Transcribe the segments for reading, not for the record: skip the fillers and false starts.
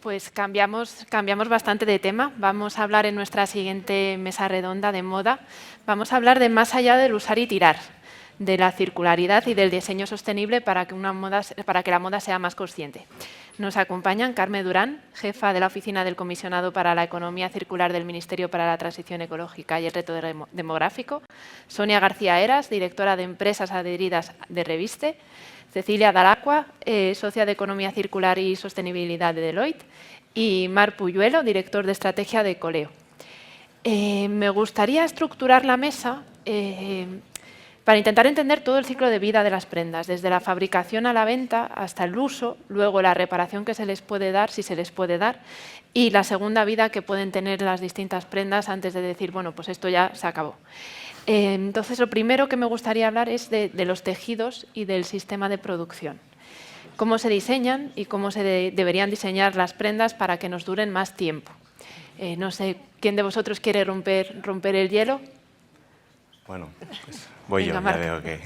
Pues cambiamos bastante de tema. Vamos a hablar en nuestra siguiente mesa redonda de moda. Vamos a hablar de más allá del usar y tirar, de la circularidad y del diseño sostenible para que la moda sea más consciente. Nos acompañan Carmen Durán, jefa de la Oficina del Comisionado para la Economía Circular del Ministerio para la Transición Ecológica y el Reto Demográfico, Sonia García Heras, directora de Empresas Adheridas de Reviste, Cecilia Dalacqua, socia de Economía Circular y Sostenibilidad de Deloitte, y Marc Puyuelo, director de Estrategia de Coleo. Me gustaría estructurar la mesa para intentar entender todo el ciclo de vida de las prendas, desde la fabricación a la venta hasta el uso, luego la reparación que se les puede dar, si se les puede dar, y la segunda vida que pueden tener las distintas prendas antes de decir, bueno, pues esto ya se acabó. Entonces, lo primero que me gustaría hablar es de los tejidos y del sistema de producción. Cómo se diseñan y cómo se deberían diseñar las prendas para que nos duren más tiempo. No sé, ¿quién de vosotros quiere romper el hielo? Bueno, pues voy yo, ya veo que...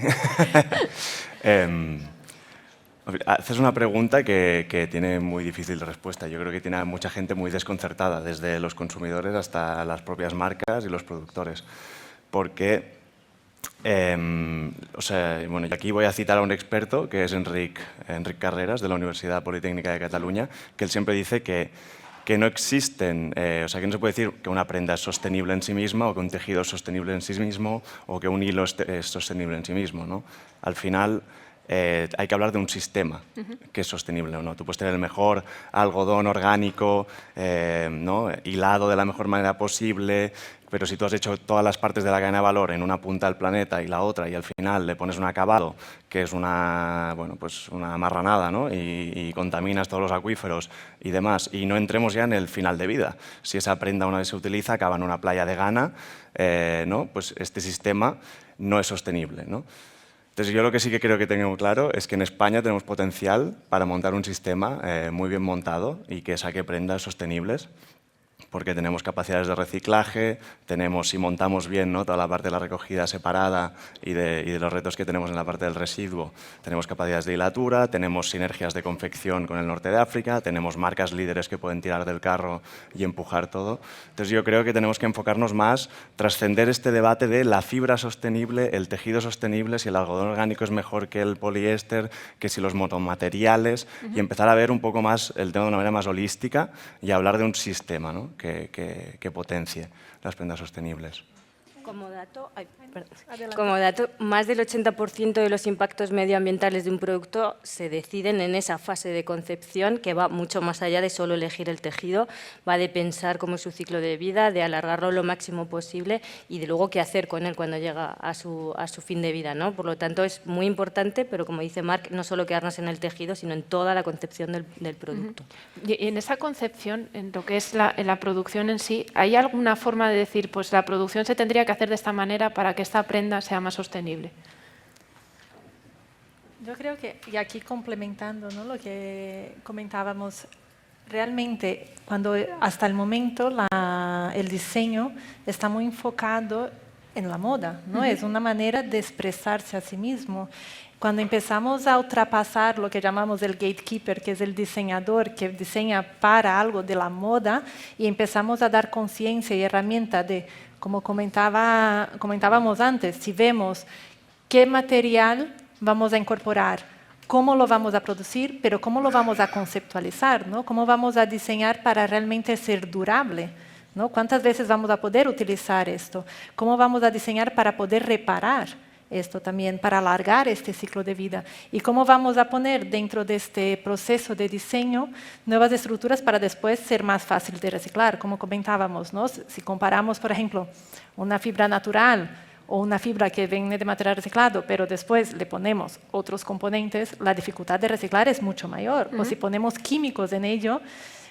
haces una pregunta que tiene muy difícil respuesta. Yo creo que tiene a mucha gente muy desconcertada, desde los consumidores hasta las propias marcas y los productores. Porque, bueno, y aquí voy a citar a un experto, que es Enric Carreras, de la Universidad Politécnica de Cataluña, que él siempre dice que no existen, que no se puede decir que una prenda es sostenible en sí misma o que un tejido es sostenible en sí mismo o que un hilo es sostenible en sí mismo, ¿no? Al final hay que hablar de un sistema que es sostenible o no. Tú puedes tener el mejor algodón orgánico, ¿no? Hilado de la mejor manera posible, pero si tú has hecho todas las partes de la cadena de valor en una punta del planeta y la otra y al final le pones un acabado que es una marranada, ¿no? y contaminas todos los acuíferos y demás, y no entremos ya en el final de vida. Si esa prenda una vez se utiliza acaba en una playa de Ghana, ¿no? Pues este sistema no es sostenible, ¿no? Entonces, yo lo que sí que creo que tengo claro es que en España tenemos potencial para montar un sistema muy bien montado y que saque prendas sostenibles, porque tenemos capacidades de reciclaje, si montamos bien, ¿no? Toda la parte de la recogida separada y de los retos que tenemos en la parte del residuo, tenemos capacidades de hilatura, tenemos sinergias de confección con el norte de África, tenemos marcas líderes que pueden tirar del carro y empujar todo. Entonces, yo creo que tenemos que enfocarnos más, trascender este debate de la fibra sostenible, el tejido sostenible, si el algodón orgánico es mejor que el poliéster, que si los monomateriales, y empezar a ver un poco más el tema de una manera más holística y hablar de un sistema, ¿no? que potencie las prendas sostenibles. Como dato, más del 80% de los impactos medioambientales de un producto se deciden en esa fase de concepción, que va mucho más allá de solo elegir el tejido, va de pensar cómo es su ciclo de vida, de alargarlo lo máximo posible y de luego qué hacer con él cuando llega a su fin de vida, ¿no? Por lo tanto, es muy importante, pero como dice Marc, no solo quedarnos en el tejido, sino en toda la concepción del producto. Y en esa concepción, en lo que es la producción en sí, ¿hay alguna forma de decir, pues la producción se tendría que hacer de esta manera para que esta prenda sea más sostenible? Yo creo que, y aquí complementando, ¿no? Lo que comentábamos, realmente cuando hasta el momento el diseño está muy enfocado en la moda, ¿no? Es una manera de expresarse a sí mismo. Cuando empezamos a ultrapasar lo que llamamos el gatekeeper, que es el diseñador que diseña para algo de la moda, y empezamos a dar conciencia y herramienta de, como comentábamos antes, si vemos qué material vamos a incorporar, cómo lo vamos a producir, pero cómo lo vamos a conceptualizar, ¿no? Cómo vamos a diseñar para realmente ser durable, ¿no? ¿Cuántas veces vamos a poder utilizar esto? ¿Cómo vamos a diseñar para poder reparar esto también, para alargar este ciclo de vida? ¿Y cómo vamos a poner dentro de este proceso de diseño nuevas estructuras para después ser más fácil de reciclar? Como comentábamos, ¿no? Si comparamos, por ejemplo, una fibra natural o una fibra que viene de material reciclado, pero después le ponemos otros componentes, la dificultad de reciclar es mucho mayor. O si ponemos químicos en ello,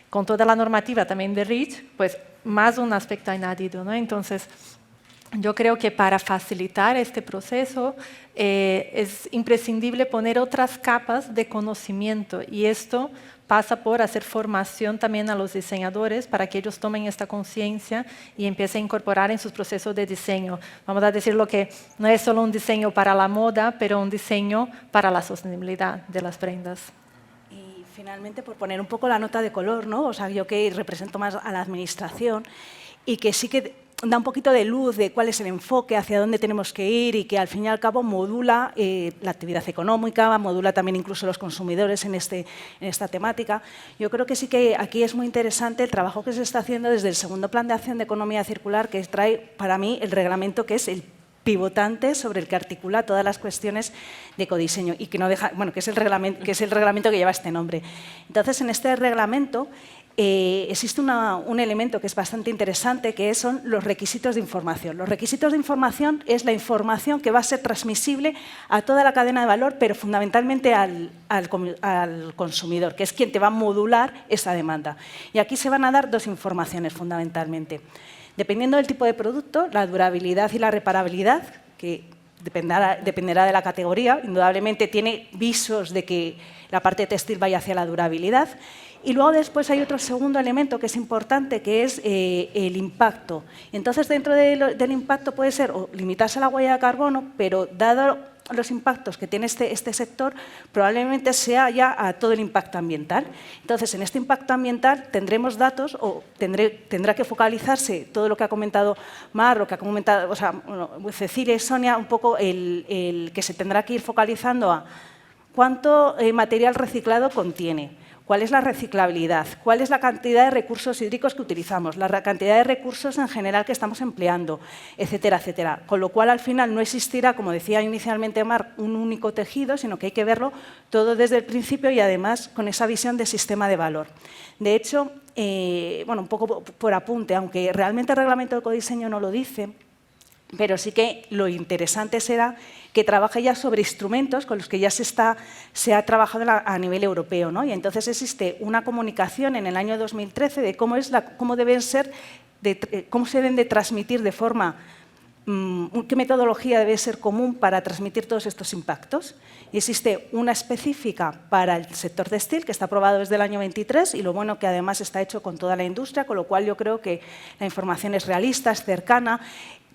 con toda la normativa también de REACH, pues más un aspecto añadido, ¿no? Entonces, yo creo que para facilitar este proceso es imprescindible poner otras capas de conocimiento, y esto pasa por hacer formación también a los diseñadores para que ellos tomen esta conciencia y empiecen a incorporar en sus procesos de diseño. Vamos a decirlo que no es solo un diseño para la moda, pero un diseño para la sostenibilidad de las prendas. finalmente, por poner un poco la nota de color, ¿no? O sea, yo que represento más a la administración y que sí que da un poquito de luz de cuál es el enfoque, hacia dónde tenemos que ir y que al fin y al cabo modula la actividad económica, modula también incluso los consumidores en esta temática. Yo creo que sí que aquí es muy interesante el trabajo que se está haciendo desde el segundo Plan de Acción de Economía Circular, que trae para mí el reglamento que es el pivotante sobre el que articula todas las cuestiones de ecodiseño y que no deja, bueno, que es el reglamento que lleva este nombre. Entonces, en este reglamento existe un elemento que es bastante interesante, que son los requisitos de información. Los requisitos de información es la información que va a ser transmisible a toda la cadena de valor, pero fundamentalmente al consumidor, que es quien te va a modular esa demanda. Y aquí se van a dar dos informaciones fundamentalmente. Dependiendo del tipo de producto, la durabilidad y la reparabilidad, que dependerá de la categoría, indudablemente tiene visos de que la parte textil vaya hacia la durabilidad. Y luego después hay otro segundo elemento que es importante, que es el impacto. Entonces, dentro del impacto puede ser o limitarse a la huella de carbono, pero dado los impactos que tiene este sector, probablemente sea ya a todo el impacto ambiental. Entonces, en este impacto ambiental tendremos datos o tendrá que focalizarse todo lo que ha comentado Mar, lo que ha comentado Cecilia y Sonia, un poco el que se tendrá que ir focalizando a cuánto material reciclado contiene, cuál es la reciclabilidad, cuál es la cantidad de recursos hídricos que utilizamos, la cantidad de recursos en general que estamos empleando, etcétera, etcétera. Con lo cual, al final, no existirá, como decía inicialmente Mar, un único tejido, sino que hay que verlo todo desde el principio y, además, con esa visión de sistema de valor. De hecho, un poco por apunte, aunque realmente el reglamento de ecodiseño no lo dice, pero sí que lo interesante será que trabaje ya sobre instrumentos con los que ya se ha trabajado a nivel europeo, ¿no? Y entonces existe una comunicación en el año 2013 de cómo se deben de transmitir de forma, qué metodología debe ser común para transmitir todos estos impactos. Y existe una específica para el sector textil, que está aprobado desde el año 23, y lo bueno que además está hecho con toda la industria, con lo cual yo creo que la información es realista, es cercana,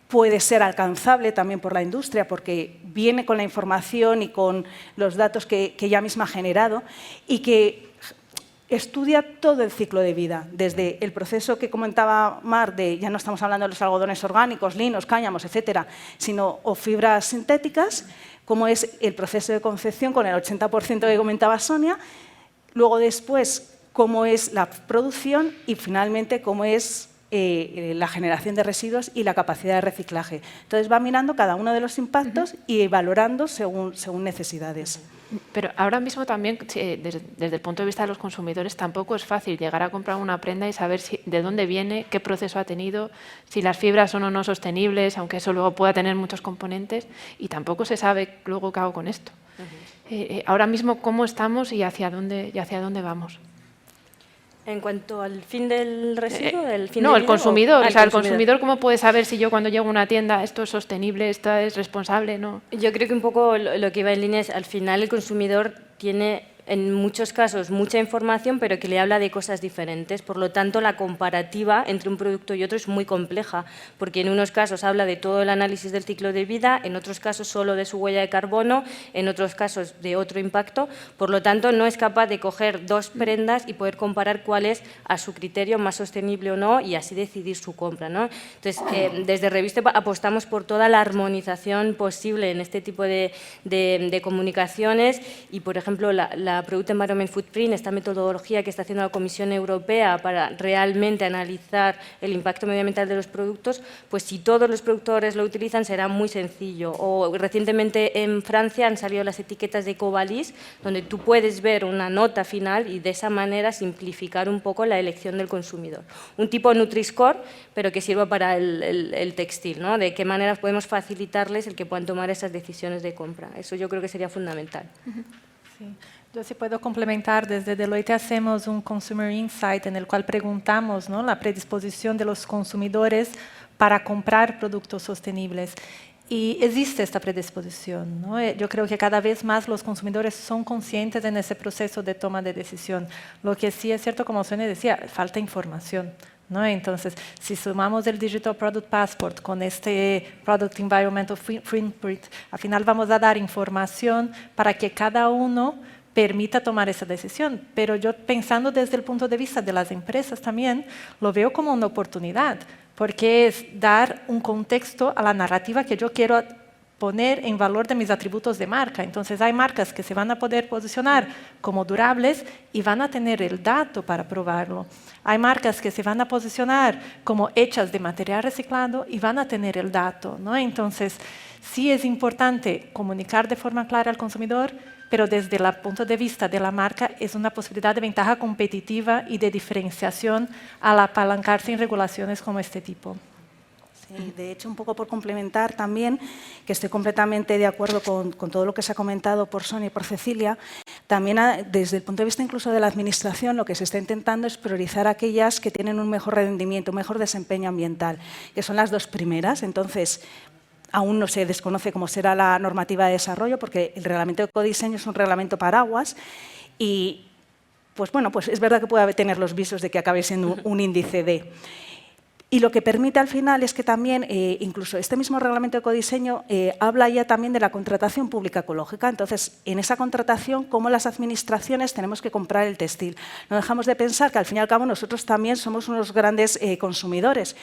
puede ser alcanzable también por la industria porque viene con la información y con los datos que ella misma ha generado y que estudia todo el ciclo de vida, desde el proceso que comentaba Mar, ya no estamos hablando de los algodones orgánicos, linos, cáñamos, etcétera, sino o fibras sintéticas, como es el proceso de concepción con el 80% que comentaba Sonia, luego después cómo es la producción y finalmente cómo es la generación de residuos y la capacidad de reciclaje. Entonces, va mirando cada uno de los impactos y valorando según necesidades. Pero ahora mismo también, desde el punto de vista de los consumidores, tampoco es fácil llegar a comprar una prenda y saber de dónde viene, qué proceso ha tenido, si las fibras son o no sostenibles, aunque eso luego pueda tener muchos componentes, y tampoco se sabe luego qué hago con esto. Ahora mismo, ¿cómo estamos y hacia dónde vamos? En cuanto al fin del residuo, el consumidor. El consumidor, ¿cómo puede saber si yo cuando llego a una tienda esto es sostenible, esto es responsable? No. Yo creo que un poco lo que va en línea es, al final el consumidor tiene en muchos casos mucha información, pero que le habla de cosas diferentes. Por lo tanto, la comparativa entre un producto y otro es muy compleja, porque en unos casos habla de todo el análisis del ciclo de vida, en otros casos solo de su huella de carbono, en otros casos de otro impacto. Por lo tanto, no es capaz de coger dos prendas y poder comparar cuál es, a su criterio, más sostenible o no, y así decidir su compra, ¿no? Entonces, desde Reviste apostamos por toda la armonización posible en este tipo de comunicaciones y, por ejemplo, la Product Environment Footprint, esta metodología que está haciendo la Comisión Europea para realmente analizar el impacto medioambiental de los productos, pues si todos los productores lo utilizan será muy sencillo. O recientemente en Francia han salido las etiquetas de Ecovalis, donde tú puedes ver una nota final y de esa manera simplificar un poco la elección del consumidor. Un tipo Nutri-Score, pero que sirva para el textil, ¿no? De qué manera podemos facilitarles el que puedan tomar esas decisiones de compra. Eso yo creo que sería fundamental. Sí. Yo sí puedo complementar, desde Deloitte hacemos un Consumer Insight en el cual preguntamos, ¿no?, la predisposición de los consumidores para comprar productos sostenibles. Y existe esta predisposición, ¿no? Yo creo que cada vez más los consumidores son conscientes en ese proceso de toma de decisión. Lo que sí es cierto, como Sonia decía, falta información, ¿no? Entonces, si sumamos el Digital Product Passport con este Product Environmental Footprint, al final vamos a dar información para que cada uno permita tomar esa decisión. Pero yo, pensando desde el punto de vista de las empresas también, lo veo como una oportunidad, porque es dar un contexto a la narrativa que yo quiero poner en valor de mis atributos de marca. Entonces hay marcas que se van a poder posicionar como durables y van a tener el dato para probarlo. Hay marcas que se van a posicionar como hechas de material reciclado y van a tener el dato, ¿no? Entonces sí es importante comunicar de forma clara al consumidor, pero desde el punto de vista de la marca es una posibilidad de ventaja competitiva y de diferenciación al apalancarse en regulaciones como este tipo. Sí, de hecho, un poco por complementar también, que estoy completamente de acuerdo con todo lo que se ha comentado por Sonia y por Cecilia, también desde el punto de vista incluso de la Administración, lo que se está intentando es priorizar aquellas que tienen un mejor rendimiento, un mejor desempeño ambiental, que son las dos primeras. Entonces, aún no se desconoce cómo será la normativa de desarrollo, porque el reglamento de ecodiseño es un reglamento paraguas y, pues bueno, pues es verdad que puede tener los visos de que acabe siendo un índice D. Y lo que permite al final es que también, incluso este mismo reglamento de ecodiseño habla ya también de la contratación pública ecológica. Entonces, en esa contratación, cómo las administraciones tenemos que comprar el textil. No dejamos de pensar que al fin y al cabo nosotros también somos unos grandes consumidores.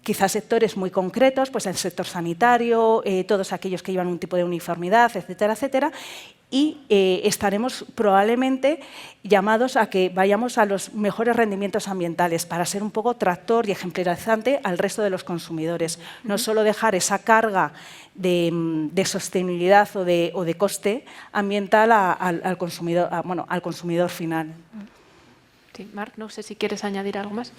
Quizás sectores muy concretos, pues el sector sanitario, todos aquellos que llevan un tipo de uniformidad, etcétera, etcétera. Y estaremos probablemente llamados a que vayamos a los mejores rendimientos ambientales para ser un poco tractor y ejemplarizante al resto de los consumidores. No solo dejar esa carga de sostenibilidad o de coste ambiental al consumidor final. Sí, Marc, no sé si quieres añadir algo más.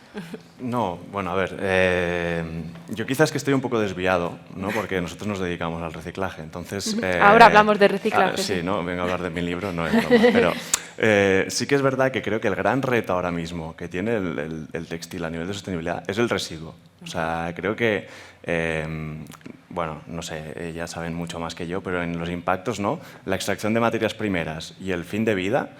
No, bueno, a ver, yo quizás que estoy un poco desviado, ¿no? Porque nosotros nos dedicamos al reciclaje, entonces... Ahora hablamos de reciclaje. Sí, ¿no? Vengo a hablar de mi libro, no es broma, pero sí que es verdad que creo que el gran reto ahora mismo que tiene el textil a nivel de sostenibilidad es el residuo. O sea, creo que, bueno, no sé, ya saben mucho más que yo, pero en los impactos, ¿no? La extracción de materias primeras y el fin de vida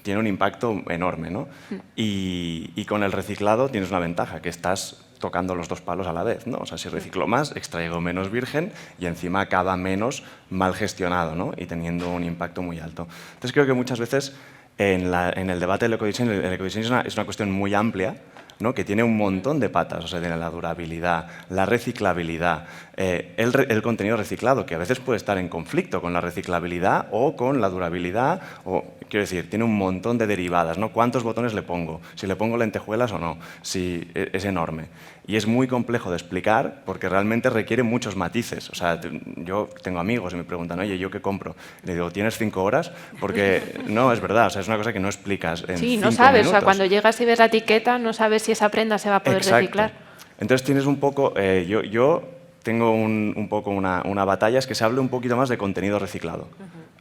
tiene un impacto enorme, ¿no? Y con el reciclado tienes una ventaja, que estás tocando los dos palos a la vez, ¿no? O sea, si reciclo más, extraigo menos virgen y encima acaba menos mal gestionado, ¿no? Y teniendo un impacto muy alto. Entonces creo que muchas veces en el debate del ecodiseño, el ecodiseño es una cuestión muy amplia, ¿no? Que tiene un montón de patas, o sea, tiene la durabilidad, la reciclabilidad, el contenido reciclado, que a veces puede estar en conflicto con la reciclabilidad o con la durabilidad, o quiero decir, tiene un montón de derivadas, ¿no? ¿Cuántos botones le pongo? Si le pongo lentejuelas o no, si es enorme. Y es muy complejo de explicar porque realmente requiere muchos matices. O sea, yo tengo amigos y me preguntan, oye, ¿yo qué compro? Le digo, ¿tienes 5 horas? Porque no, es verdad, o sea, es una cosa que no explicas en 5 Sí, no sabes, minutos. o sea, cuando llegas y ves la etiqueta, no sabes si esa prenda se va a poder reciclar. Entonces tienes un poco, yo tengo un poco una batalla, es que se hable un poquito más de contenido reciclado.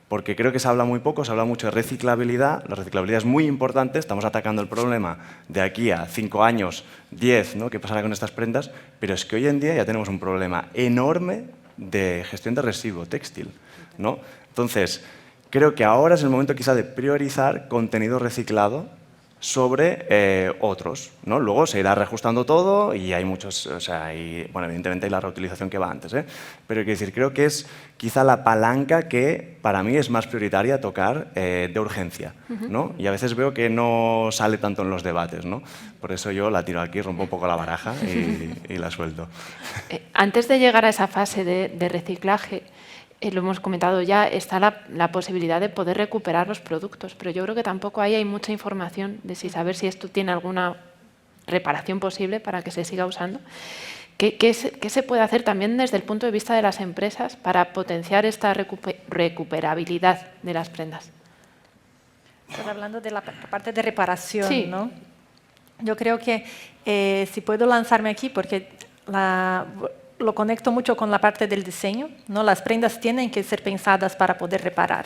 Porque creo que se habla muy poco, se habla mucho de reciclabilidad. La reciclabilidad es muy importante, estamos atacando el problema de aquí a 5 años, 10, ¿no? ¿Qué pasará con estas prendas? Pero es que hoy en día ya tenemos un problema enorme de gestión de residuo textil, ¿no? Entonces, creo que ahora es el momento quizá de priorizar contenido reciclado sobre otros, ¿no? Luego se irá reajustando todo y hay muchos, o sea, bueno, evidentemente hay la reutilización que va antes, pero quiero decir, creo que es quizá la palanca que para mí es más prioritaria tocar de urgencia, ¿no? Y a veces veo que no sale tanto en los debates, ¿no? Por eso yo la tiro aquí, rompo un poco la baraja y la suelto. Antes de llegar a esa fase de reciclaje, lo hemos comentado ya, está la posibilidad de poder recuperar los productos, pero yo creo que tampoco ahí hay mucha información de saber si esto tiene alguna reparación posible para que se siga usando. ¿Qué se puede hacer también desde el punto de vista de las empresas para potenciar esta recuperabilidad de las prendas? Estás hablando de la parte de reparación, sí, ¿no? Yo creo que si puedo lanzarme aquí, porque lo conecto mucho con la parte del diseño, ¿no? Las prendas tienen que ser pensadas para poder reparar,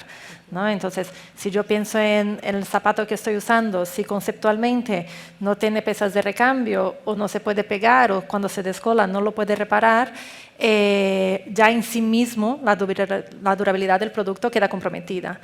¿no? Entonces, si yo pienso en el zapato que estoy usando, si conceptualmente no tiene piezas de recambio o no se puede pegar o cuando se descola no lo puede reparar, ya en sí mismo la durabilidad del producto queda comprometida.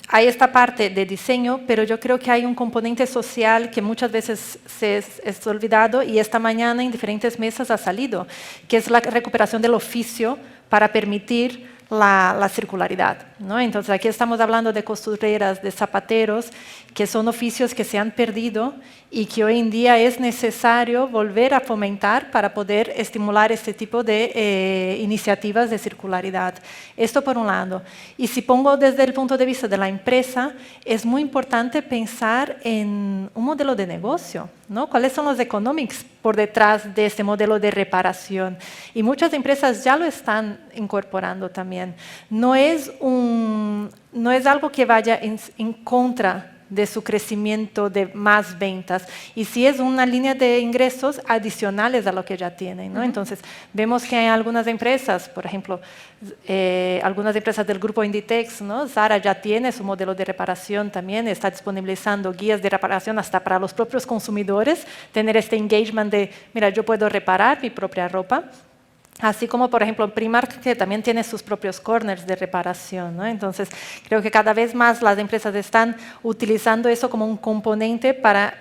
Hay esta parte de diseño, pero yo creo que hay un componente social que muchas veces es olvidado y esta mañana en diferentes mesas ha salido, que es la recuperación del oficio para permitir la circularidad, ¿no? Entonces, aquí estamos hablando de costureras, de zapateros, que son oficios que se han perdido y que hoy en día es necesario volver a fomentar para poder estimular este tipo de iniciativas de circularidad. Esto por un lado. Y si pongo desde el punto de vista de la empresa, es muy importante pensar en un modelo de negocio, ¿no? ¿Cuáles son los economics por detrás de este modelo de reparación? Y muchas empresas ya lo están incorporando también. No es algo que vaya en contra de su crecimiento de más ventas, y sí es una línea de ingresos adicionales a lo que ya tienen, ¿no? Entonces, vemos que hay algunas empresas, por ejemplo, algunas empresas del grupo Inditex, ¿no? Zara ya tiene su modelo de reparación también, está disponibilizando guías de reparación hasta para los propios consumidores, tener este engagement de, mira, yo puedo reparar mi propia ropa. Así como, por ejemplo, Primark, que también tiene sus propios corners de reparación, ¿no? Entonces, creo que cada vez más las empresas están utilizando eso como un componente para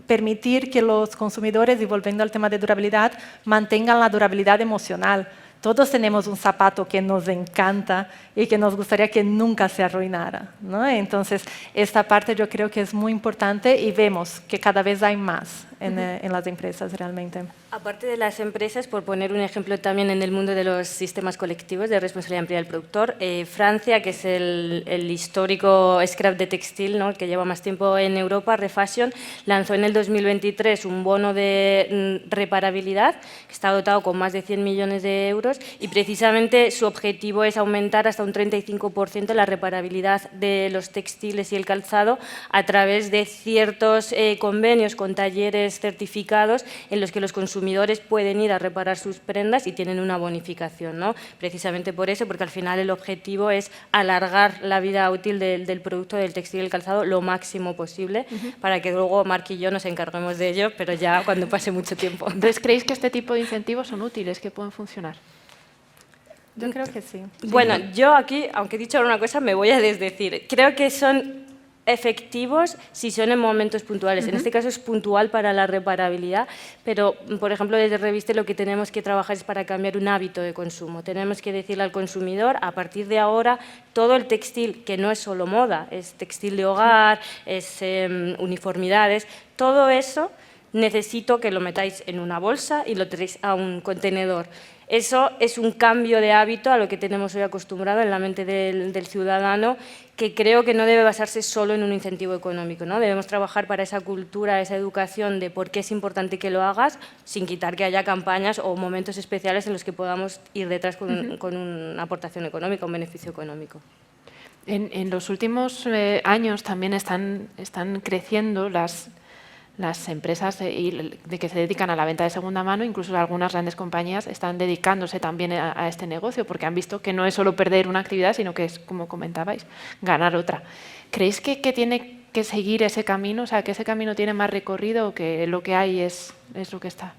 permitir que los consumidores, y volviendo al tema de durabilidad, mantengan la durabilidad emocional. Todos tenemos un zapato que nos encanta y que nos gustaría que nunca se arruinara, ¿no? Entonces, esta parte yo creo que es muy importante y vemos que cada vez hay más en las empresas realmente. Aparte de las empresas, por poner un ejemplo también en el mundo de los sistemas colectivos de responsabilidad ampliada del productor, Francia, que es el histórico scrap de textil, ¿no? El que lleva más tiempo en Europa, Refashion, lanzó en el 2023 un bono de reparabilidad que está dotado con más de 100 millones de euros y precisamente su objetivo es aumentar hasta un 35% la reparabilidad de los textiles y el calzado a través de ciertos convenios con talleres certificados en los que los consumidores pueden ir a reparar sus prendas y tienen una bonificación, ¿no? Precisamente por eso, porque al final el objetivo es alargar la vida útil del producto del textil y el calzado lo máximo posible para que luego Marc y yo nos encarguemos de ello, pero ya cuando pase mucho tiempo. Entonces, ¿creéis que este tipo de incentivos son útiles, que pueden funcionar? Yo creo que sí. Bueno, yo aquí, aunque he dicho una cosa, me voy a desdecir. Creo que son efectivos si son en momentos puntuales. En este caso es puntual para la reparabilidad, pero, por ejemplo, desde Reviste lo que tenemos que trabajar es para cambiar un hábito de consumo. Tenemos que decirle al consumidor, a partir de ahora, todo el textil, que no es solo moda, es textil de hogar, es uniformidades, todo eso necesito que lo metáis en una bolsa y lo traéis a un contenedor. Eso es un cambio de hábito a lo que tenemos hoy acostumbrado en la mente del ciudadano, que creo que no debe basarse solo en un incentivo económico, ¿no? Debemos trabajar para esa cultura, esa educación de por qué es importante que lo hagas, sin quitar que haya campañas o momentos especiales en los que podamos ir detrás con una aportación económica, un beneficio económico. En los últimos años también están creciendo las empresas de que se dedican a la venta de segunda mano, incluso algunas grandes compañías están dedicándose también a este negocio porque han visto que no es solo perder una actividad, sino que es, como comentabais, ganar otra. ¿Creéis que tiene que seguir ese camino? O sea, que ese camino tiene más recorrido o que lo que hay es lo que está.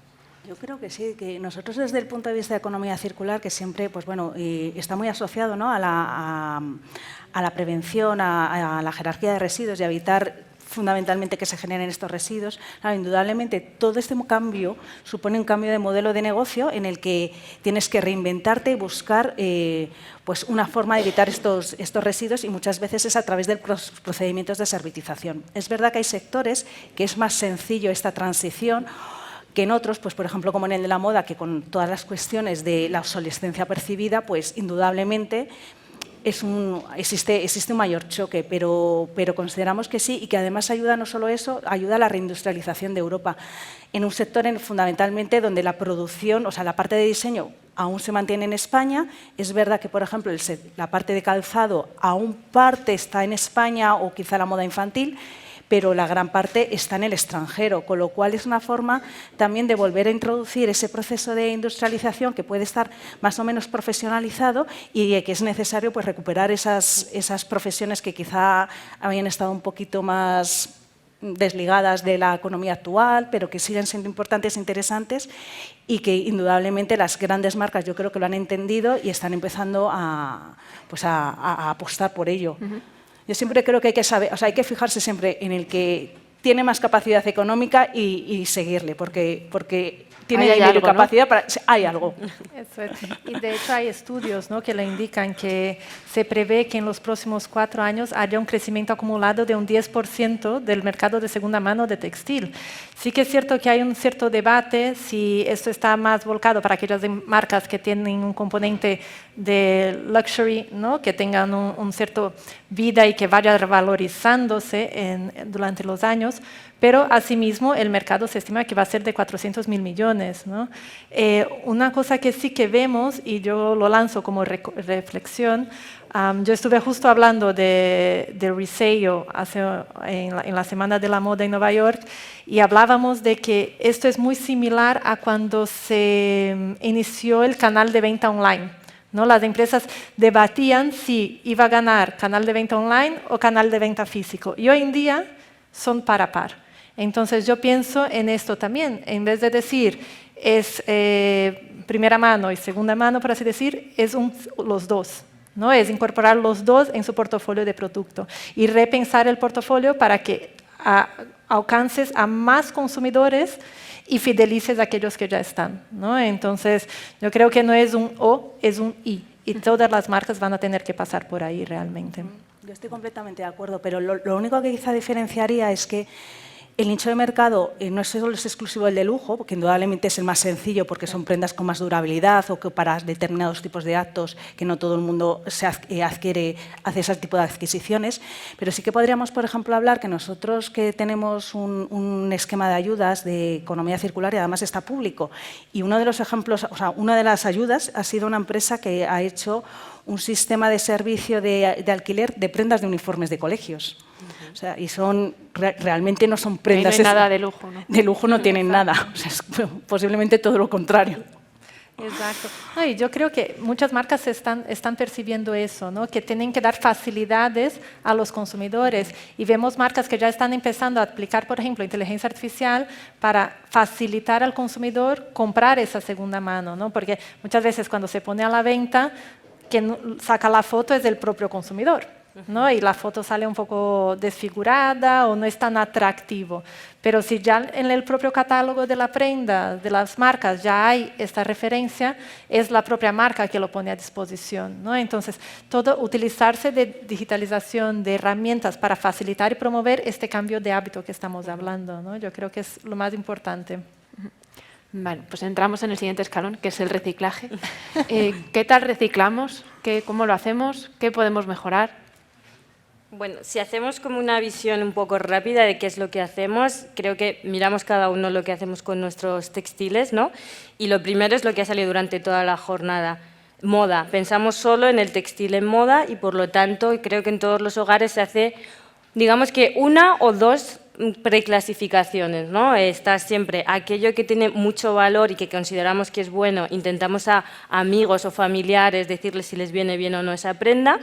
Yo creo que sí, que nosotros desde el punto de vista de economía circular, que siempre pues bueno, está muy asociado, ¿no? a la prevención, a la jerarquía de residuos y a evitar fundamentalmente que se generen estos residuos. Claro, indudablemente todo este cambio supone un cambio de modelo de negocio en el que tienes que reinventarte y buscar pues una forma de evitar estos residuos, y muchas veces es a través de los procedimientos de servitización. Es verdad que hay sectores que es más sencillo esta transición que en otros, pues por ejemplo como en el de la moda, que con todas las cuestiones de la obsolescencia percibida, pues indudablemente existe un mayor choque, pero consideramos que sí, y que además ayuda no solo eso, ayuda a la reindustrialización de Europa en un sector fundamentalmente donde la producción, o sea, la parte de diseño aún se mantiene en España. Es verdad que, por ejemplo, la parte de calzado aún parte está en España, o quizá la moda infantil, pero la gran parte está en el extranjero, con lo cual es una forma también de volver a introducir ese proceso de industrialización que puede estar más o menos profesionalizado y que es necesario pues recuperar esas profesiones que quizá habían estado un poquito más desligadas de la economía actual, pero que siguen siendo importantes e interesantes, y que indudablemente las grandes marcas yo creo que lo han entendido y están empezando a apostar por ello. Yo siempre creo que hay que saber, o sea, hay que fijarse siempre en el que tiene más capacidad económica y seguirle, porque tiene Ahí hay dinero y algo, ¿no? capacidad para... Hay algo. Eso es. Y de hecho hay estudios, ¿no?, que le indican que se prevé que en los próximos 4 años haya un crecimiento acumulado de un 10% del mercado de segunda mano de textil. Sí que es cierto que hay un cierto debate si esto está más volcado para aquellas marcas que tienen un componente de luxury, ¿no?, que tengan un cierto vida y que vaya revalorizándose durante los años, pero asimismo el mercado se estima que va a ser de 400.000 millones, ¿no? Una cosa que sí que vemos, y yo lo lanzo como reflexión, yo estuve justo hablando de Resale en la Semana de la Moda en Nueva York, y hablábamos de que esto es muy similar a cuando se inició el canal de venta online, ¿no? Las empresas debatían si iba a ganar canal de venta online o canal de venta físico, y hoy en día son par a par. Entonces yo pienso en esto también, en vez de decir es primera mano y segunda mano, por así decir, es los dos, ¿no? Es incorporar los dos en su portafolio de producto y repensar el portafolio para que alcances a más consumidores y fidelices a aquellos que ya están, ¿no? Entonces yo creo que no es un o, es un y todas las marcas van a tener que pasar por ahí realmente. Yo estoy completamente de acuerdo, pero lo único que quizá diferenciaría es que el nicho de mercado no es solo exclusivo el de lujo, porque indudablemente es el más sencillo porque son prendas con más durabilidad o que para determinados tipos de actos que no todo el mundo hace ese tipo de adquisiciones, pero sí que podríamos, por ejemplo, hablar que nosotros que tenemos un esquema de ayudas de economía circular y además está público, y uno de los ejemplos, o sea, una de las ayudas ha sido una empresa que ha hecho un sistema de servicio de alquiler de prendas de uniformes de colegios. O sea, y realmente no son prendas... Ahí no hay nada de lujo, ¿no? De lujo no tienen nada, o sea, es posiblemente todo lo contrario. Exacto. No, y yo creo que muchas marcas están percibiendo eso, ¿no?, que tienen que dar facilidades a los consumidores. Y vemos marcas que ya están empezando a aplicar, por ejemplo, inteligencia artificial para facilitar al consumidor comprar esa segunda mano, ¿no? Porque muchas veces cuando se pone a la venta, quien saca la foto es el propio consumidor, ¿no? Y la foto sale un poco desfigurada o no es tan atractivo. Pero si ya en el propio catálogo de la prenda, de las marcas, ya hay esta referencia, es la propia marca que lo pone a disposición, ¿no? Entonces, todo utilizarse de digitalización, de herramientas para facilitar y promover este cambio de hábito que estamos hablando, ¿no? Yo creo que es lo más importante. Vale, pues entramos en el siguiente escalón, que es el reciclaje. ¿Qué tal reciclamos? ¿Cómo lo hacemos? ¿Qué podemos mejorar? Bueno, si hacemos como una visión un poco rápida de qué es lo que hacemos, creo que miramos cada uno lo que hacemos con nuestros textiles, ¿no? Y lo primero es lo que ha salido durante toda la jornada. Moda. Pensamos solo en el textil en moda y, por lo tanto, creo que en todos los hogares se hace, digamos que una o dos preclasificaciones, ¿no? Está siempre aquello que tiene mucho valor y que consideramos que es bueno, intentamos a amigos o familiares decirles si les viene bien o no esa prenda.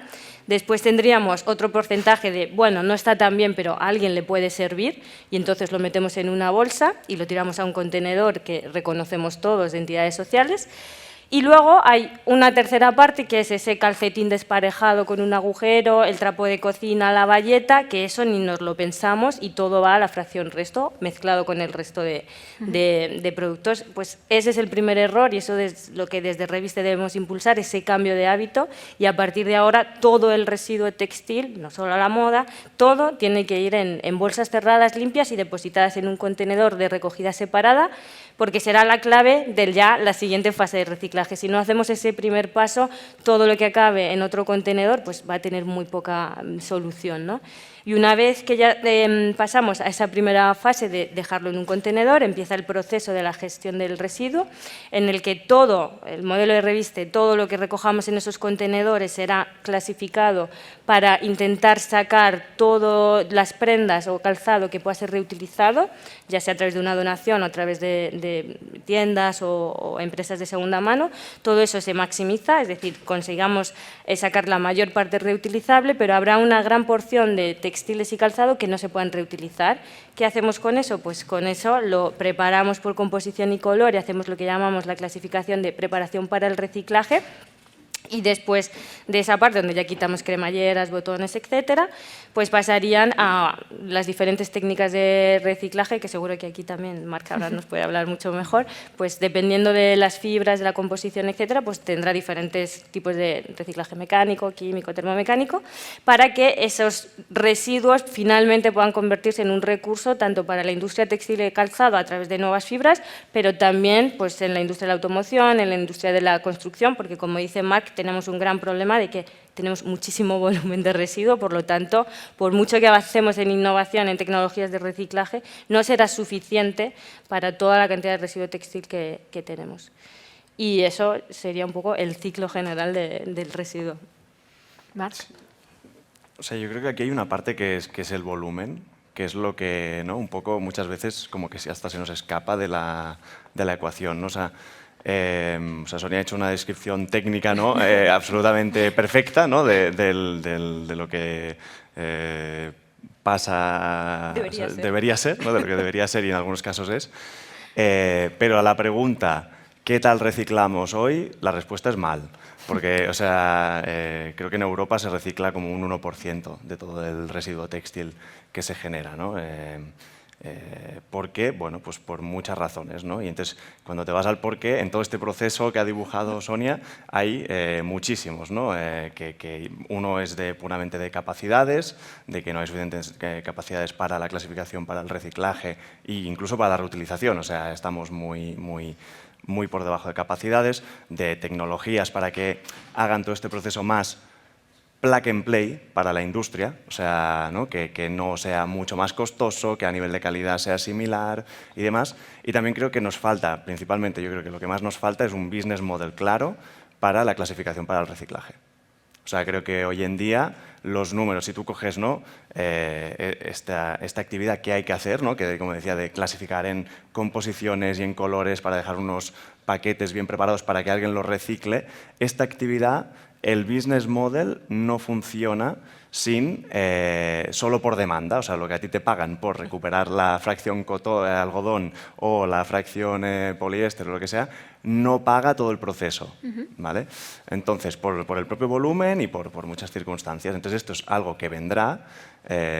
Después tendríamos otro porcentaje de, bueno, no está tan bien, pero a alguien le puede servir, y entonces lo metemos en una bolsa y lo tiramos a un contenedor que reconocemos todos de entidades sociales. Y luego hay una tercera parte, que es ese calcetín desparejado con un agujero, el trapo de cocina, la bayeta, que eso ni nos lo pensamos y todo va a la fracción resto, mezclado con el resto de productos. Pues ese es el primer error y eso es lo que desde Reviste debemos impulsar, ese cambio de hábito, y a partir de ahora todo el residuo textil, no solo la moda, todo tiene que ir en bolsas cerradas, limpias y depositadas en un contenedor de recogida separada, porque será la clave de ya la siguiente fase de reciclaje. Si no hacemos ese primer paso, todo lo que acabe en otro contenedor pues va a tener muy poca solución, ¿no? Y una vez que ya pasamos a esa primera fase de dejarlo en un contenedor, empieza el proceso de la gestión del residuo, en el que todo, el modelo de Reviste, todo lo que recojamos en esos contenedores será clasificado para intentar sacar todas las prendas o calzado que pueda ser reutilizado, ya sea a través de una donación o a través de tiendas o empresas de segunda mano. Todo eso se maximiza, es decir, consigamos sacar la mayor parte reutilizable, pero habrá una gran porción de textiles y calzado que no se puedan reutilizar. ¿Qué hacemos con eso? Pues con eso lo preparamos por composición y color y hacemos lo que llamamos la clasificación de preparación para el reciclaje, Y después de esa parte, donde ya quitamos cremalleras, botones, etcétera, pues pasarían a las diferentes técnicas de reciclaje, que seguro que aquí también Marc ahora nos puede hablar mucho mejor, pues dependiendo de las fibras, de la composición, etcétera, pues tendrá diferentes tipos de reciclaje mecánico, químico, termomecánico, para que esos residuos finalmente puedan convertirse en un recurso tanto para la industria textil y calzado a través de nuevas fibras, pero también pues, en la industria de la automoción, en la industria de la construcción, porque como dice Marc, tenemos un gran problema de que tenemos muchísimo volumen de residuo, por lo tanto, por mucho que avancemos en innovación, en tecnologías de reciclaje, no será suficiente para toda la cantidad de residuo textil que tenemos. Y eso sería un poco el ciclo general del residuo. Marc. O sea, yo creo que aquí hay una parte que es el volumen, que es lo que, ¿no? Un poco muchas veces como que hasta se nos escapa de la ecuación, ¿no? O sea, Sonia ha hecho una descripción técnica, ¿no? Absolutamente perfecta, ¿no? de lo que pasa, debería ser, ¿no? De lo que debería ser y en algunos casos es. Pero a la pregunta, ¿qué tal reciclamos hoy? La respuesta es mal. Porque, o sea, creo que en Europa se recicla como un 1% de todo el residuo textil que se genera, ¿no? ¿Por qué? Bueno, pues por muchas razones, ¿no? Y entonces, cuando te vas al por qué, en todo este proceso que ha dibujado Sonia, hay muchísimos, ¿no? Que uno es puramente de capacidades, de que no hay suficientes capacidades para la clasificación, para el reciclaje e incluso para la reutilización. O sea, estamos muy por debajo de capacidades, de tecnologías para que hagan todo este proceso más plug and play para la industria, o sea, ¿no? Que no sea mucho más costoso, que a nivel de calidad sea similar y demás. Y también creo que nos falta, principalmente yo creo que lo que más nos falta es un business model claro para la clasificación para el reciclaje. O sea, creo que hoy en día los números, si tú coges, ¿no? esta actividad que hay que hacer, ¿no? Que como decía, de clasificar en composiciones y en colores para dejar unos paquetes bien preparados para que alguien los recicle, esta actividad, el business model no funciona sin solo por demanda, o sea, lo que a ti te pagan por recuperar la fracción algodón o la fracción poliéster o lo que sea, no paga todo el proceso, ¿vale? Entonces, por el propio volumen y por muchas circunstancias. Entonces, esto es algo que vendrá,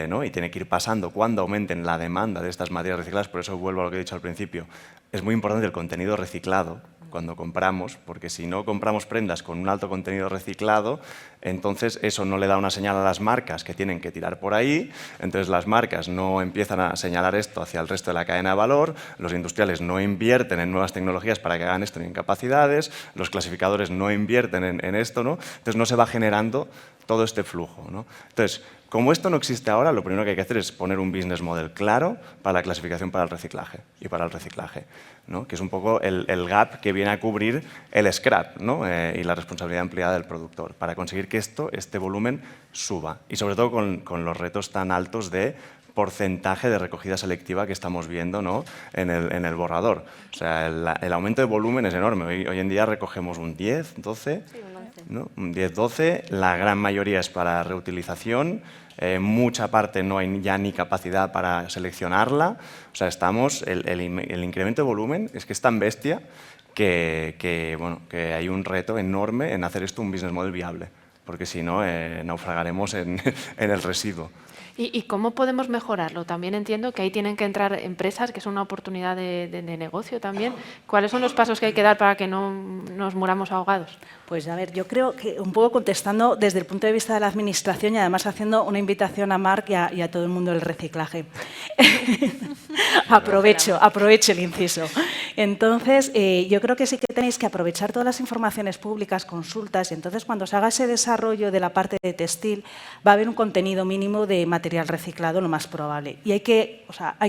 ¿no? Y tiene que ir pasando cuando aumenten la demanda de estas materias recicladas. Por eso vuelvo a lo que he dicho al principio. Es muy importante el contenido reciclado cuando compramos, porque si no compramos prendas con un alto contenido reciclado, entonces eso no le da una señal a las marcas que tienen que tirar por ahí, entonces las marcas no empiezan a señalar esto hacia el resto de la cadena de valor, los industriales no invierten en nuevas tecnologías para que hagan esto ni en capacidades, los clasificadores no invierten en esto, ¿no? Entonces no se va generando todo este flujo, ¿no? Entonces, como esto no existe ahora, lo primero que hay que hacer es poner un business model claro para la clasificación para el reciclaje y para el reciclaje, ¿no? Que es un poco el gap que viene a cubrir el scrap, ¿no? Y la responsabilidad ampliada del productor, para conseguir que este volumen suba y sobre todo con los retos tan altos de porcentaje de recogida selectiva que estamos viendo, ¿no? en el borrador. O sea, el aumento de volumen es enorme. Hoy en día recogemos un 10, 12, sí, ¿no? Un 10, 12, la gran mayoría es para reutilización, mucha parte no hay ya ni capacidad para seleccionarla. O sea, el incremento de volumen es que es tan bestia que hay un reto enorme en hacer esto un business model viable, porque si no, naufragaremos en el residuo. ¿Y cómo podemos mejorarlo? También entiendo que ahí tienen que entrar empresas, que es una oportunidad de negocio también. ¿Cuáles son los pasos que hay que dar para que no nos muramos ahogados? Pues a ver, yo creo que un poco contestando desde el punto de vista de la Administración y además haciendo una invitación a Marc y a todo el mundo del reciclaje. Aprovecho el inciso. Entonces, yo creo que sí que tenéis que aprovechar todas las informaciones públicas, consultas, y entonces cuando se haga ese desarrollo de la parte de textil va a haber un contenido mínimo de material reciclado, lo más probable. Y hay que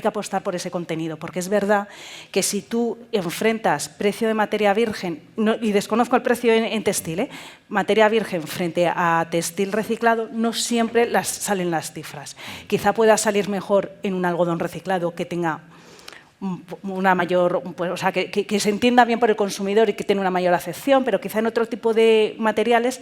apostar por ese contenido, porque es verdad que si tú enfrentas precio de materia virgen, y desconozco el precio en textil, materia virgen frente a textil reciclado, no siempre salen las cifras. Quizá pueda salir mejor en un algodón reciclado que tenga una mayor, pues, o sea, que se entienda bien por el consumidor y que tenga una mayor acepción, pero quizá en otro tipo de materiales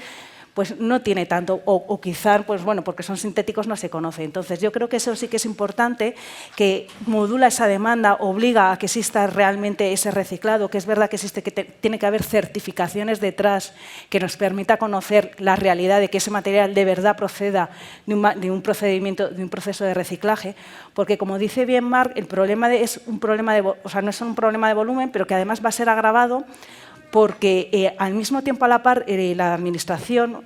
pues no tiene tanto, o quizá, pues bueno, porque son sintéticos no se conoce. Entonces, yo creo que eso sí que es importante, que modula esa demanda, obliga a que exista realmente ese reciclado, que es verdad que existe, que tiene que haber certificaciones detrás que nos permita conocer la realidad de que ese material de verdad proceda de un procedimiento, de un proceso de reciclaje, porque como dice bien Marc, el problema es un problema o sea, no es un problema de volumen, pero que además va a ser agravado porque al mismo tiempo a la par la Administración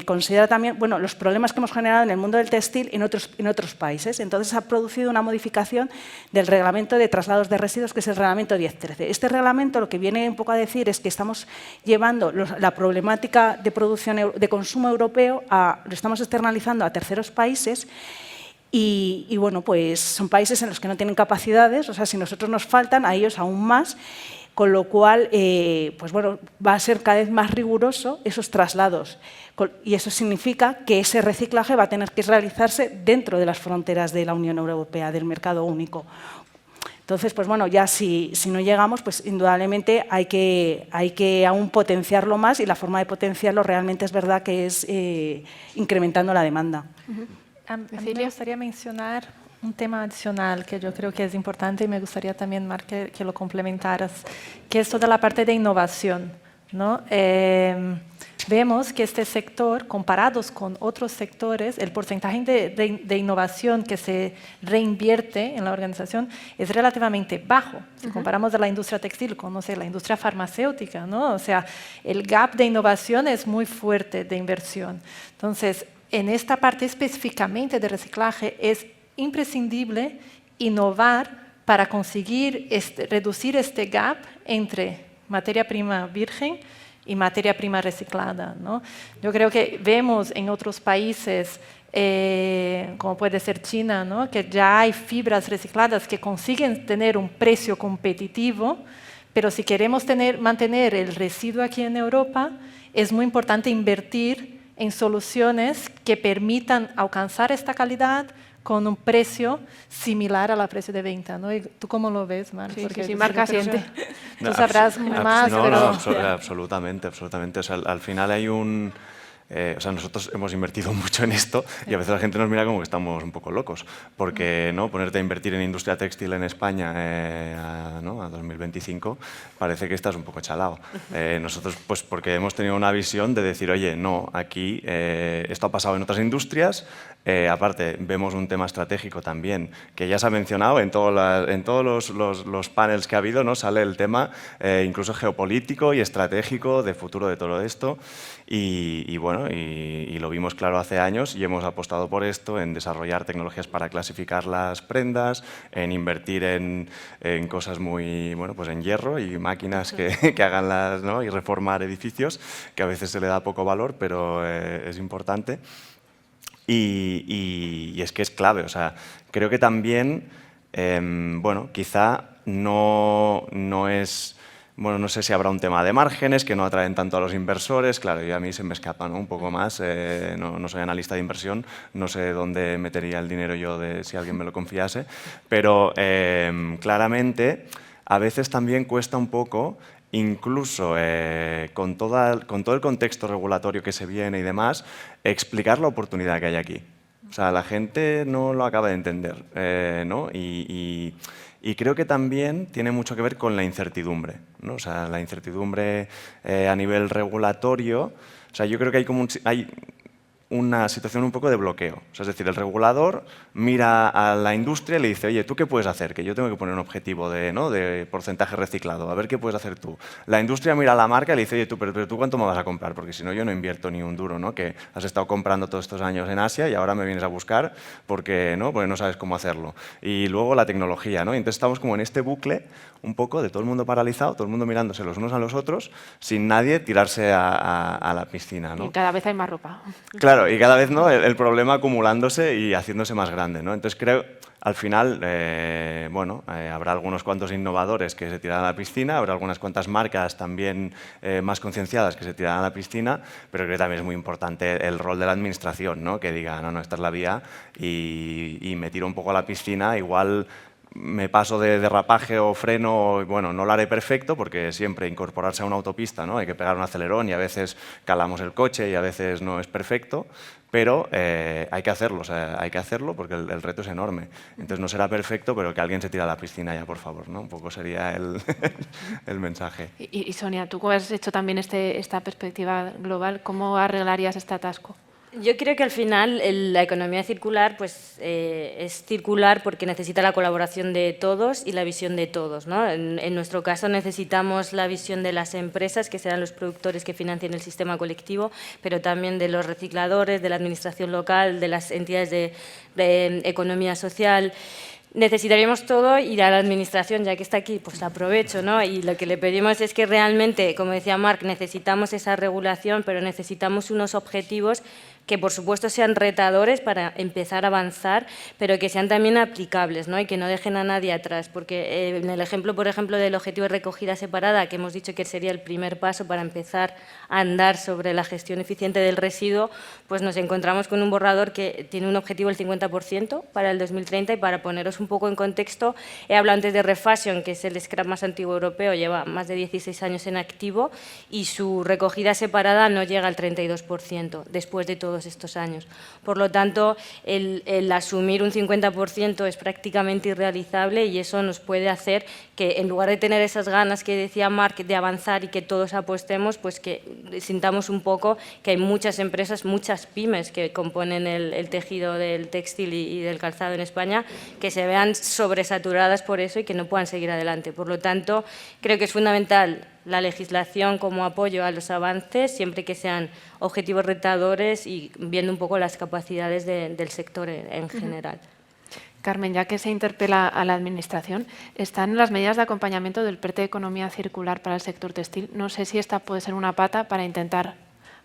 considera también los problemas que hemos generado en el mundo del textil en otros países. Entonces, ha producido una modificación del Reglamento de Traslados de Residuos, que es el Reglamento 1013. Este reglamento lo que viene un poco a decir es que estamos llevando la problemática de producción, de consumo europeo, lo estamos externalizando a terceros países. Y bueno, pues son países en los que no tienen capacidades, o sea, si nosotros nos faltan, a ellos aún más. Con lo cual, pues bueno, va a ser cada vez más riguroso esos traslados. Y eso significa que ese reciclaje va a tener que realizarse dentro de las fronteras de la Unión Europea, del mercado único. Entonces, pues bueno, ya si no llegamos, pues indudablemente hay que aún potenciarlo más, y la forma de potenciarlo realmente es verdad que es incrementando la demanda. A mí me gustaría mencionar un tema adicional que yo creo que es importante y me gustaría también, Marc, que lo complementaras, que es toda la parte de innovación, ¿no? Vemos que este sector, comparados con otros sectores, el porcentaje de innovación que se reinvierte en la organización es relativamente bajo. Si comparamos a la industria textil con, no sé, la industria farmacéutica, ¿no? O sea, el gap de innovación es muy fuerte de inversión. Entonces, en esta parte específicamente de reciclaje es imprescindible innovar para conseguir reducir este gap entre materia prima virgen y materia prima reciclada, ¿no? Yo creo que vemos en otros países, como puede ser China, ¿no? Que ya hay fibras recicladas que consiguen tener un precio competitivo, pero si queremos mantener el residuo aquí en Europa, es muy importante invertir en soluciones que permitan alcanzar esta calidad con un precio similar al precio de venta, ¿no? ¿Tú cómo lo ves, Marc? Sí, Marc asiente. Tú sabrás más. No, pero... absolutamente. O sea, al final hay un... o sea, nosotros hemos invertido mucho en esto y a veces la gente nos mira como que estamos un poco locos, porque ¿no? Ponerte a invertir en industria textil en España a 2025 parece que estás un poco chalado. Nosotros, pues porque hemos tenido una visión de decir, oye, no, aquí esto ha pasado en otras industrias, aparte vemos un tema estratégico también, que ya se ha mencionado en todos los panels que ha habido, ¿no? Sale el tema incluso geopolítico y estratégico de futuro de todo esto, y bueno, y lo vimos claro hace años y hemos apostado por esto, en desarrollar tecnologías para clasificar las prendas, en invertir en cosas muy, bueno, pues en hierro y máquinas que hagan las, ¿no? Y reformar edificios, que a veces se le da poco valor, pero es importante. Y es que es clave, o sea, creo que también, bueno, quizá no es... Bueno, no sé si habrá un tema de márgenes que no atraen tanto a los inversores. Claro, y a mí se me escapa, ¿no? Un poco más. No soy analista de inversión, no sé dónde metería el dinero yo si alguien me lo confiase. Pero claramente a veces también cuesta un poco, incluso con todo el contexto regulatorio que se viene y demás, explicar la oportunidad que hay aquí. O sea, la gente no lo acaba de entender, ¿no? Y creo que también tiene mucho que ver con la incertidumbre, ¿no? O sea, la incertidumbre a nivel regulatorio. O sea, yo creo que hay una situación un poco de bloqueo. O sea, es decir, el regulador mira a la industria y le dice, oye, ¿tú qué puedes hacer? Que yo tengo que poner un objetivo de porcentaje reciclado, a ver qué puedes hacer tú. La industria mira a la marca y le dice, oye, pero ¿tú cuánto me vas a comprar? Porque si no, yo no invierto ni un duro, ¿no? Que has estado comprando todos estos años en Asia y ahora me vienes a buscar porque no sabes cómo hacerlo. Y luego la tecnología, ¿no? Y entonces estamos como en este bucle un poco de todo el mundo paralizado, todo el mundo mirándose los unos a los otros, sin nadie tirarse a la piscina, ¿no? Y cada vez hay más ropa. Claro, y cada vez, ¿no? el problema acumulándose y haciéndose más grande, ¿no? Entonces creo, al final, bueno, habrá algunos cuantos innovadores que se tirarán a la piscina, habrá algunas cuantas marcas también más concienciadas que se tirarán a la piscina, pero creo que también es muy importante el rol de la administración, ¿no? Que diga, no, esta es la vía y me tiro un poco a la piscina, igual me paso de derrapaje o freno, bueno, no lo haré perfecto porque siempre incorporarse a una autopista, ¿no? Hay que pegar un acelerón y a veces calamos el coche y a veces no es perfecto, pero hay que hacerlo, o sea, hay que hacerlo porque el reto es enorme. Entonces no será perfecto, pero que alguien se tire a la piscina ya, por favor, ¿no? Un poco sería el mensaje. Y Sonia, tú que has hecho también esta perspectiva global, ¿cómo arreglarías este atasco? Yo creo que al final la economía circular pues, es circular porque necesita la colaboración de todos y la visión de todos, ¿no? En nuestro caso necesitamos la visión de las empresas, que serán los productores que financien el sistema colectivo, pero también de los recicladores, de la administración local, de las entidades de economía social. Necesitaríamos todo y a la Administración, ya que está aquí, pues aprovecho, ¿no? Y lo que le pedimos es que realmente, como decía Marc, necesitamos esa regulación, pero necesitamos unos objetivos que por supuesto sean retadores para empezar a avanzar, pero que sean también aplicables, ¿no? Y que no dejen a nadie atrás, porque en el ejemplo, por ejemplo, del objetivo de recogida separada, que hemos dicho que sería el primer paso para empezar a andar sobre la gestión eficiente del residuo, pues nos encontramos con un borrador que tiene un objetivo del 50% para el 2030 y para poneros un poco en contexto, he hablado antes de Refashion, que es el scrap más antiguo europeo, lleva más de 16 años en activo y su recogida separada no llega al 32% después de todos estos años. Por lo tanto, el asumir un 50% es prácticamente irrealizable y eso nos puede hacer que en lugar de tener esas ganas que decía Marc de avanzar y que todos apostemos, pues que sintamos un poco que hay muchas empresas, muchas pymes que componen el tejido del textil y del calzado en España, que se vean sobresaturadas por eso y que no puedan seguir adelante. Por lo tanto, creo que es fundamental la legislación como apoyo a los avances, siempre que sean objetivos retadores y viendo un poco las capacidades del sector en general. Carmen, ya que se interpela a la Administración, están las medidas de acompañamiento del PERTE de Economía Circular para el sector textil. No sé si esta puede ser una pata para intentar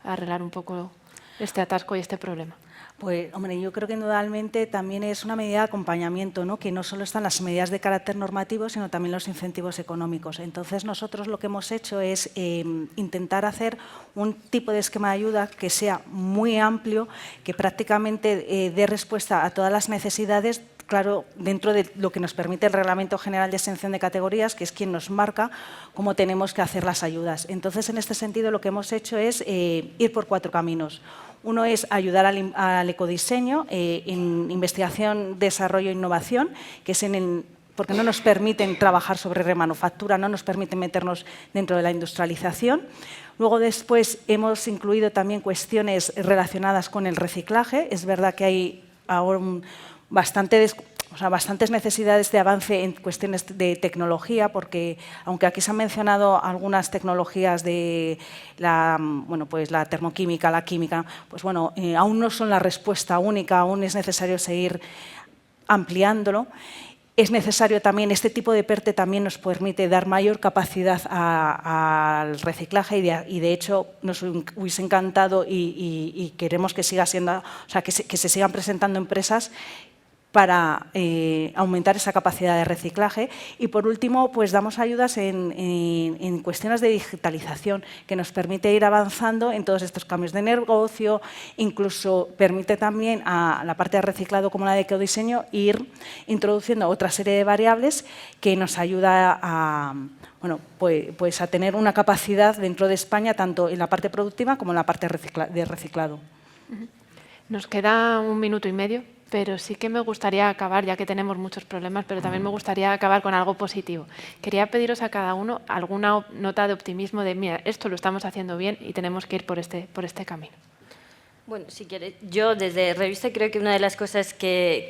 arreglar un poco este atasco y este problema. Pues, hombre, yo creo que indudablemente también es una medida de acompañamiento, ¿no? Que no solo están las medidas de carácter normativo, sino también los incentivos económicos. Entonces, nosotros lo que hemos hecho es intentar hacer un tipo de esquema de ayuda que sea muy amplio, que prácticamente dé respuesta a todas las necesidades, claro, dentro de lo que nos permite el Reglamento General de Exención de Categorías, que es quien nos marca cómo tenemos que hacer las ayudas. Entonces, en este sentido, lo que hemos hecho es ir por 4 caminos. Uno es ayudar al ecodiseño en investigación, desarrollo e innovación, que es porque no nos permiten trabajar sobre remanufactura, no nos permiten meternos dentro de la industrialización. Luego, después, hemos incluido también cuestiones relacionadas con el reciclaje. Es verdad que hay ahora bastantes necesidades de avance en cuestiones de tecnología, porque aunque aquí se han mencionado algunas tecnologías de la termoquímica, la química, pues bueno, aún no son la respuesta única, aún es necesario seguir ampliándolo. Es necesario también, este tipo de PERTE también nos permite dar mayor capacidad al reciclaje y de hecho nos hubiese encantado y queremos que siga siendo, o sea, que se sigan presentando empresas para aumentar esa capacidad de reciclaje. Y por último, pues damos ayudas en cuestiones de digitalización, que nos permite ir avanzando en todos estos cambios de negocio, incluso permite también a la parte de reciclado como la de ecodiseño ir introduciendo otra serie de variables que nos ayuda a, pues a tener una capacidad dentro de España, tanto en la parte productiva como en la parte de reciclado. Nos queda 1 minuto y medio. Pero sí que me gustaría acabar, ya que tenemos muchos problemas, pero también me gustaría acabar con algo positivo. Quería pediros a cada uno alguna nota de optimismo de, mira, esto lo estamos haciendo bien y tenemos que ir por este camino. Bueno, si quieres, yo desde Revista creo que una de las cosas que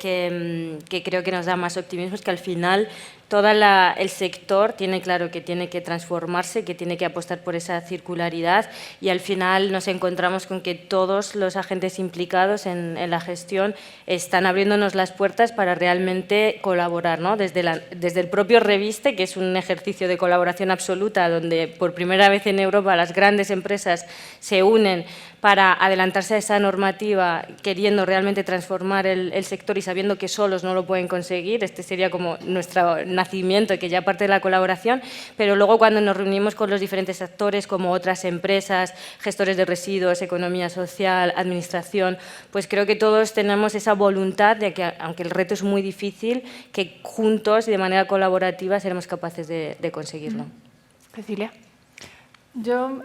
creo que nos da más optimismo es que al final todo el sector tiene claro que tiene que transformarse, que tiene que apostar por esa circularidad y al final nos encontramos con que todos los agentes implicados en la gestión están abriéndonos las puertas para realmente colaborar, ¿no? Desde el propio Reviste, que es un ejercicio de colaboración absoluta, donde por primera vez en Europa las grandes empresas se unen para adelantarse a esa normativa, queriendo realmente transformar el sector y sabiendo que solos no lo pueden conseguir. Este sería como nuestra nacimiento, que ya parte de la colaboración, pero luego cuando nos reunimos con los diferentes actores, como otras empresas, gestores de residuos, economía social, administración, pues creo que todos tenemos esa voluntad de que, aunque el reto es muy difícil, que juntos y de manera colaborativa seremos capaces de conseguirlo. Cecilia.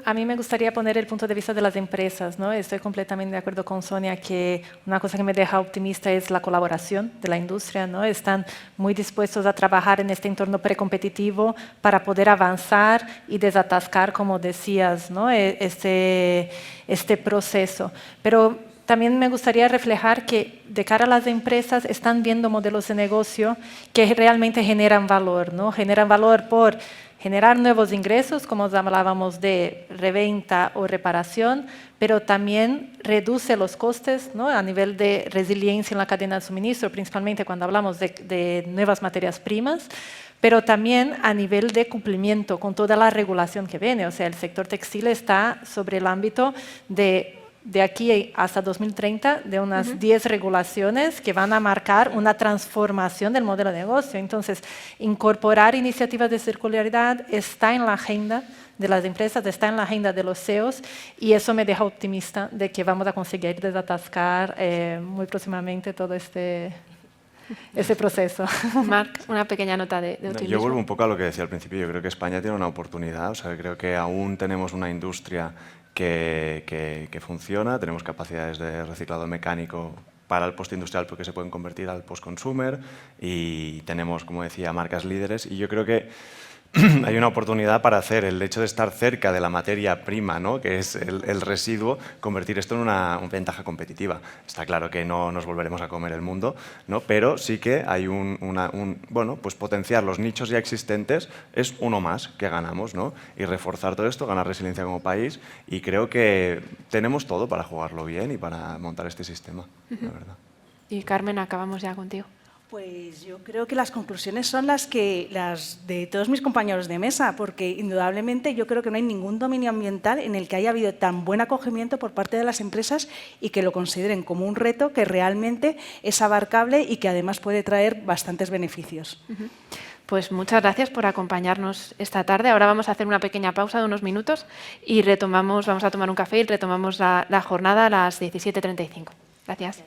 A mí me gustaría poner el punto de vista de las empresas, ¿no? Estoy completamente de acuerdo con Sonia que una cosa que me deja optimista es la colaboración de la industria, ¿no? Están muy dispuestos a trabajar en este entorno precompetitivo para poder avanzar y desatascar, como decías, ¿no? este proceso. Pero también me gustaría reflejar que de cara a las empresas están viendo modelos de negocio que realmente generan valor, ¿no? Generan valor por generar nuevos ingresos, como hablábamos de reventa o reparación, pero también reduce los costes, ¿no? A nivel de resiliencia en la cadena de suministro, principalmente cuando hablamos de nuevas materias primas, pero también a nivel de cumplimiento con toda la regulación que viene. O sea, el sector textil está sobre el ámbito de aquí hasta 2030 de unas 10 regulaciones que van a marcar una transformación del modelo de negocio. Entonces, incorporar iniciativas de circularidad está en la agenda de las empresas, está en la agenda de los CEOs y eso me deja optimista de que vamos a conseguir desatascar muy próximamente todo este proceso. Marc, una pequeña nota de optimismo. Yo vuelvo un poco a lo que decía al principio. Yo creo que España tiene una oportunidad. O sea, creo que aún tenemos una industria que funciona, tenemos capacidades de reciclado mecánico para el postindustrial porque se pueden convertir al post-consumer y tenemos, como decía, marcas líderes y yo creo que hay una oportunidad para hacer el hecho de estar cerca de la materia prima, ¿no? Que es el residuo, convertir esto en una ventaja competitiva. Está claro que no nos volveremos a comer el mundo, ¿no? Pero sí que hay bueno, pues potenciar los nichos ya existentes es uno más que ganamos, ¿no? Y reforzar todo esto, ganar resiliencia como país y creo que tenemos todo para jugarlo bien y para montar este sistema, la verdad. Y Carmen, acabamos ya contigo. Pues yo creo que las conclusiones son las de todos mis compañeros de mesa, porque indudablemente yo creo que no hay ningún dominio ambiental en el que haya habido tan buen acogimiento por parte de las empresas y que lo consideren como un reto que realmente es abarcable y que además puede traer bastantes beneficios. Pues muchas gracias por acompañarnos esta tarde. Ahora vamos a hacer una pequeña pausa de unos minutos y vamos a tomar un café y retomamos la jornada a las 17:35. Gracias.